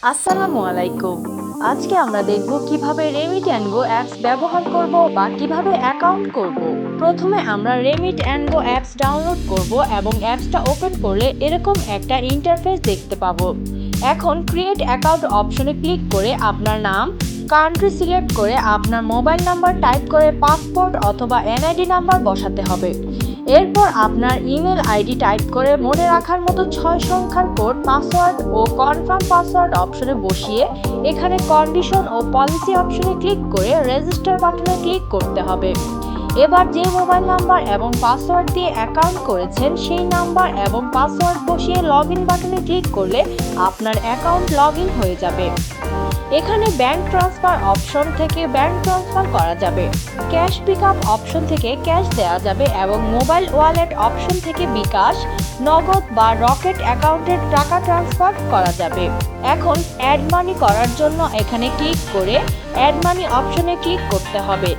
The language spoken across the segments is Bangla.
আসসালামু আলাইকুম। আজকে আমরা দেখব কিভাবে রেমিট অ্যান্ড গো অ্যাপস ব্যবহার করব বা কিভাবে অ্যাকাউন্ট করব। প্রথমে আমরা remit and go apps download করব এবং অ্যাপসটা ওপেন করলে এরকম একটা ইন্টারফেস দেখতে পাবো। এখন ক্রিয়েট অ্যাকাউন্ট অপশনে ক্লিক করে আপনার নাম, কান্ট্রি সিলেক্ট করে আপনার মোবাইল নাম্বার টাইপ করে পাসপোর্ট অথবা এনআইডি নাম্বার বসাতে হবে। এরপর আপনার ইমেল আইডি টাইপ করে মনে রাখার মতো 6 সংখ্যার কোড পাসওয়ার্ড ও কনফার্ম পাসওয়ার্ড অপশনে বসিয়ে এখানে কন্ডিশন ও পলিসি অপশনে ক্লিক করে রেজিস্টার বাটনে ক্লিক করতে হবে। এবার যে মোবাইল নাম্বার এবং পাসওয়ার্ড দিয়ে অ্যাকাউন্ট করেছেন সেই নাম্বার এবং পাসওয়ার্ড বসিয়ে লগইন বাটনে ক্লিক করলে আপনার অ্যাকাউন্ট লগইন হয়ে যাবে। এখানে ব্যাংক ট্রান্সফার অপশন থেকে ব্যাংক ট্রান্সফার করা যাবে, ক্যাশ পিকআপ অপশন থেকে ক্যাশ দেওয়া যাবে এবং মোবাইল ওয়ালেট অপশন থেকে বিকাশ, নগদ বা রকেট অ্যাকাউন্টে টাকা ট্রান্সফার করা যাবে। এখন অ্যাড মানি করার জন্য এখানে ক্লিক করে অ্যাড মানি অপশনে ক্লিক করতে হবে।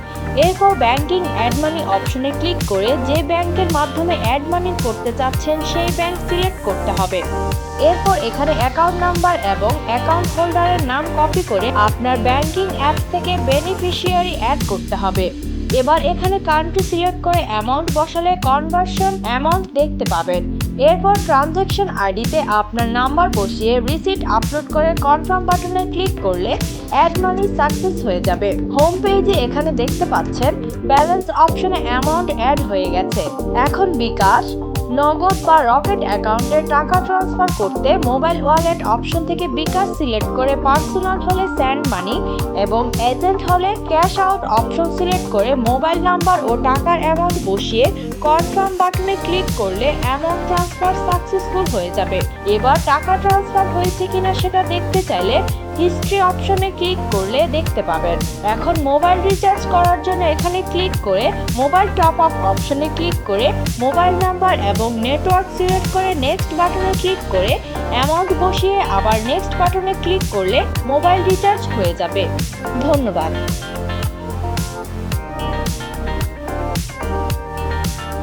এরপর ব্যাংকিং অ্যাড মানি অপশনে ক্লিক করে যে ব্যাংকের মাধ্যমে অ্যাড মানি করতে চাচ্ছেন সেই ব্যাংক সিলেক্ট করতে হবে। এরপর এখানে অ্যাকাউন্ট নাম্বার এবং অ্যাকাউন্ট হোল্ডারের নাম কপি করে আপনার ব্যাংকিং অ্যাপ থেকে বেনিফিশিয়ারি অ্যাড করতে হবে। এবার এখানে কান্ট্রি সিলেক্ট করে অ্যামাউন্ট বসালে কনভার্সন অ্যামাউন্ট দেখতে পাবেন। এরপর ট্রানজ্যাকশন আইডিতে আপনার নাম্বার বসিয়ে রিসিট আপলোড করে কনফার্ম বাটনে ক্লিক করলে অ্যাড মানি সাকসেস হয়ে যাবে। হোম পেজে এখানে দেখতে পাচ্ছেন ব্যালেন্স অপশনে অ্যামাউন্ট অ্যাড হয়ে গেছে। এখন বিকাশ, নগদ বা রকেট অ্যাকাউন্টে টাকা ট্রান্সফার করতে মোবাইল ওয়ালেট অপশন থেকে বিকাশ সিলেক্ট করে পার্সোনাল হলে সেন্ড মানি এবং এজেন্ট হলে ক্যাশ আউট অপশন সিলেক্ট করে মোবাইল নাম্বার ও টাকার অ্যামাউন্ট বসিয়ে কনফার্ম বাটনে ক্লিক করলে অ্যামাউন্ট ট্রান্সফার সাকসেসফুল হয়ে যাবে। এবার টাকা ট্রান্সফার হয়েছে কিনা সেটা দেখতে চাইলে হিস্ট্রি অপশনে ক্লিক করলে দেখতে পাবেন। এখন মোবাইল রিচার্জ করার জন্য এখানে ক্লিক করে মোবাইল টপ আপ অপশনে ক্লিক করে মোবাইল নাম্বার এবং নেটওয়ার্ক সিলেক্ট করে নেক্সট বাটনে ক্লিক করে অ্যামাউন্ট বসিয়ে আবার নেক্সট বাটনে ক্লিক করলে মোবাইল রিচার্জ হয়ে যাবে। ধন্যবাদ।